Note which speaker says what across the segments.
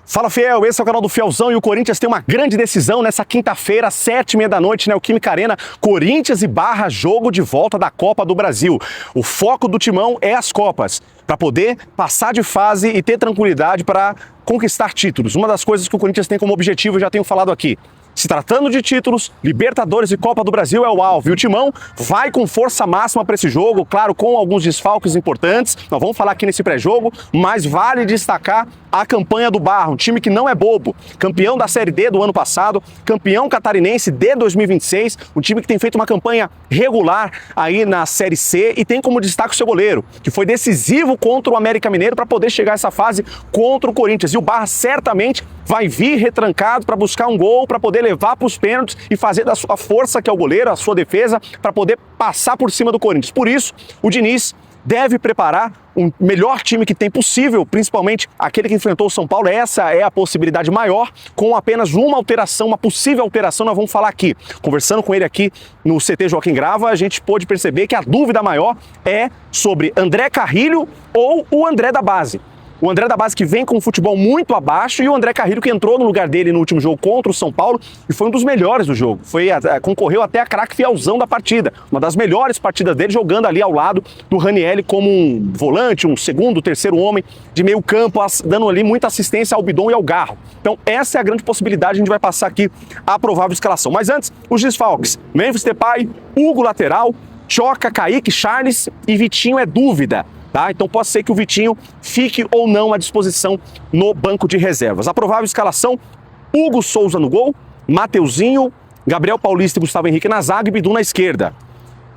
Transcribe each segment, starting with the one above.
Speaker 1: Fala, Fiel, esse é o canal do Fielzão e o Corinthians tem uma grande decisão nessa quinta-feira, às 7h30 da noite, Neoquímica Arena, Corinthians e Barra, jogo de volta da Copa do Brasil. O foco do Timão é as Copas, para poder passar de fase e ter tranquilidade para conquistar títulos. Uma das coisas que o Corinthians tem como objetivo, eu já tenho falado aqui. Se tratando de títulos, Libertadores e Copa do Brasil é o alvo. E o Timão vai com força máxima para esse jogo, claro, com alguns desfalques importantes. Nós vamos falar aqui nesse pré-jogo, mas vale destacar a campanha do Barra, um time que não é bobo. Campeão da Série D do ano passado, campeão catarinense de 2026, um time que tem feito uma campanha regular aí na Série C e tem como destaque o seu goleiro, que foi decisivo contra o América Mineiro para poder chegar a essa fase contra o Corinthians. E o Barra certamente vai vir retrancado para buscar um gol, para poder levar para os pênaltis e fazer da sua força, que é o goleiro, a sua defesa, para poder passar por cima do Corinthians. Por isso, o Diniz deve preparar o melhor time que tem possível, principalmente aquele que enfrentou o São Paulo. Essa é a possibilidade maior, com apenas uma alteração, uma possível alteração, nós vamos falar aqui. Conversando com ele aqui no CT Joaquim Grava, a gente pôde perceber que a dúvida maior é sobre André Carrilho ou o André da base. O André da base que vem com um futebol muito abaixo e o André Carrilho que entrou no lugar dele no último jogo contra o São Paulo e foi um dos melhores do jogo. Concorreu até a craque Fielzão da partida. Uma das melhores partidas dele, jogando ali ao lado do Ranieri como um volante, um segundo, terceiro homem de meio campo, dando ali muita assistência ao Bidon e ao Garro. Então essa é a grande possibilidade, a gente vai passar aqui a provável escalação. Mas antes, os desfalques. Memphis Depay, Hugo lateral, Tchoca, Kaique, Charles e Vitinho é dúvida. Tá? Então pode ser que o Vitinho fique ou não à disposição no banco de reservas. A provável escalação: Hugo Souza no gol, Mateuzinho, Gabriel Paulista e Gustavo Henrique na zaga e Bidu na esquerda.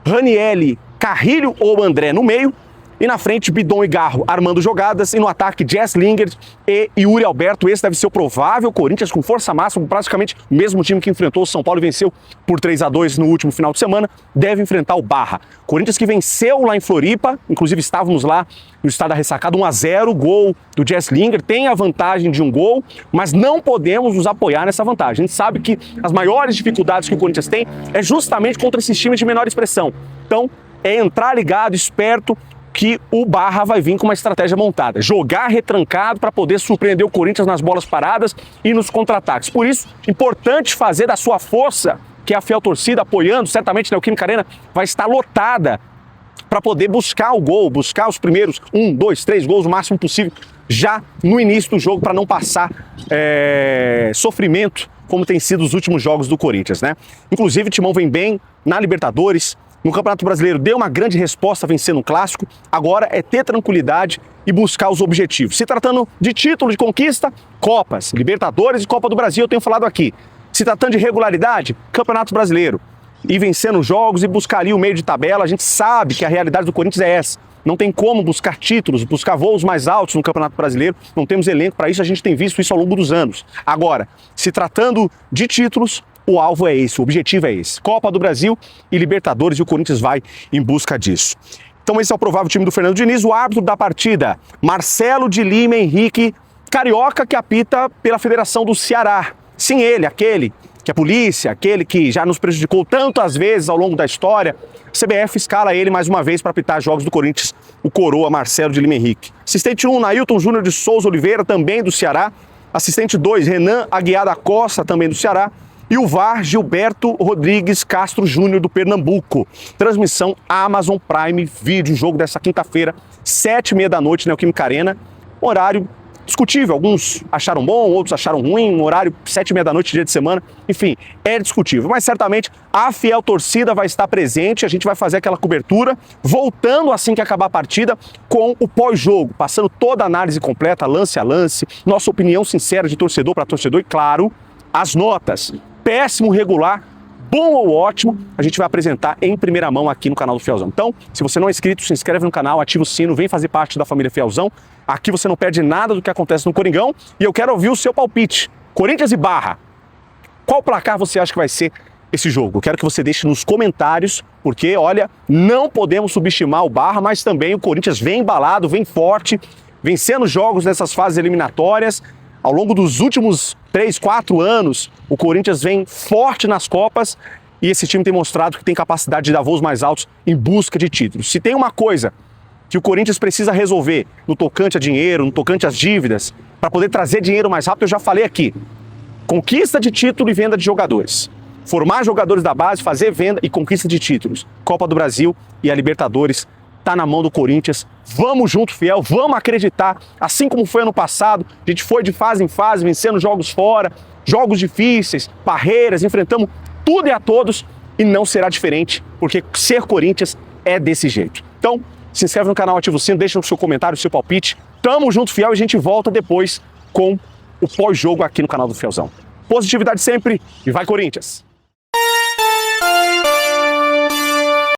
Speaker 1: Ranieri, Carrilho ou André no meio. E na frente, Bidon e Garro armando jogadas. E no ataque, Jess Lingard e Yuri Alberto. Esse deve ser o provável Corinthians com força máxima. Praticamente o mesmo time que enfrentou o São Paulo e venceu por 3-2 no último final de semana. Deve enfrentar o Barra. Corinthians que venceu lá em Floripa. Inclusive estávamos lá no estado da ressacada. 1-0, gol do Jess Lingard. Tem a vantagem de um gol, mas não podemos nos apoiar nessa vantagem. A gente sabe que as maiores dificuldades que o Corinthians tem é justamente contra esses times de menor expressão. Então, é entrar ligado, esperto, que o Barra vai vir com uma estratégia montada. Jogar retrancado para poder surpreender o Corinthians nas bolas paradas e nos contra-ataques. Por isso, importante fazer da sua força, que é a fiel torcida apoiando, certamente a Neoquímica Arena vai estar lotada para poder buscar o gol, buscar os primeiros 1, 2, 3 gols, o máximo possível, já no início do jogo, para não passar sofrimento, como tem sido os últimos jogos do Corinthians, né? Inclusive, o Timão vem bem na Libertadores. No Campeonato Brasileiro deu uma grande resposta vencendo um clássico, agora é ter tranquilidade e buscar os objetivos. Se tratando de título de conquista, Copas, Libertadores e Copa do Brasil, eu tenho falado aqui. Se tratando de regularidade, Campeonato Brasileiro. E vencendo jogos e buscar ali o meio de tabela, a gente sabe que a realidade do Corinthians é essa. Não tem como buscar títulos, buscar voos mais altos no Campeonato Brasileiro, não temos elenco para isso, a gente tem visto isso ao longo dos anos. Agora, se tratando de títulos, o alvo é esse, o objetivo é esse. Copa do Brasil e Libertadores, e o Corinthians vai em busca disso. Então esse é o provável time do Fernando Diniz. O árbitro da partida, Marcelo de Lima Henrique, carioca, que apita pela Federação do Ceará. Sim, ele, aquele que é polícia, aquele que já nos prejudicou tantas vezes ao longo da história. A CBF escala ele mais uma vez para apitar jogos do Corinthians, o coroa Marcelo de Lima Henrique. Assistente 1, Nailton Júnior de Souza Oliveira, também do Ceará. Assistente 2, Renan Aguiar da Costa, também do Ceará. E o VAR, Gilberto Rodrigues Castro Júnior, do Pernambuco. Transmissão Amazon Prime Video, jogo dessa quinta-feira, 7h30 da noite, Neoquímica Arena. Horário discutível, alguns acharam bom, outros acharam ruim, um horário 7h30 da noite, dia de semana. Enfim, é discutível, mas certamente a fiel torcida vai estar presente, a gente vai fazer aquela cobertura, voltando assim que acabar a partida com o pós-jogo, passando toda a análise completa, lance a lance, nossa opinião sincera de torcedor para torcedor e, claro, as notas. Péssimo, regular, bom ou ótimo, a gente vai apresentar em primeira mão aqui no canal do Fielzão. Então, se você não é inscrito, se inscreve no canal, ativa o sino, vem fazer parte da família Fielzão. Aqui você não perde nada do que acontece no Coringão e eu quero ouvir o seu palpite. Corinthians e Barra, qual placar você acha que vai ser esse jogo? Eu quero que você deixe nos comentários, porque, olha, não podemos subestimar o Barra, mas também o Corinthians vem embalado, vem forte, vencendo jogos nessas fases eliminatórias. Ao longo dos últimos 3, 4 anos, o Corinthians vem forte nas Copas e esse time tem mostrado que tem capacidade de dar voos mais altos em busca de títulos. Se tem uma coisa que o Corinthians precisa resolver no tocante a dinheiro, no tocante às dívidas, para poder trazer dinheiro mais rápido, eu já falei aqui. Conquista de título e venda de jogadores. Formar jogadores da base, fazer venda e conquista de títulos. Copa do Brasil e a Libertadores tá na mão do Corinthians. Vamos junto, fiel, vamos acreditar. Assim como foi ano passado, a gente foi de fase em fase, vencendo jogos fora, jogos difíceis, barreiras, enfrentamos tudo e a todos e não será diferente, porque ser Corinthians é desse jeito. Então, se inscreve no canal, ativa o sino, deixa o seu comentário, o seu palpite. Tamo junto, fiel, e a gente volta depois com o pós-jogo aqui no canal do Fielzão. Positividade sempre e vai Corinthians!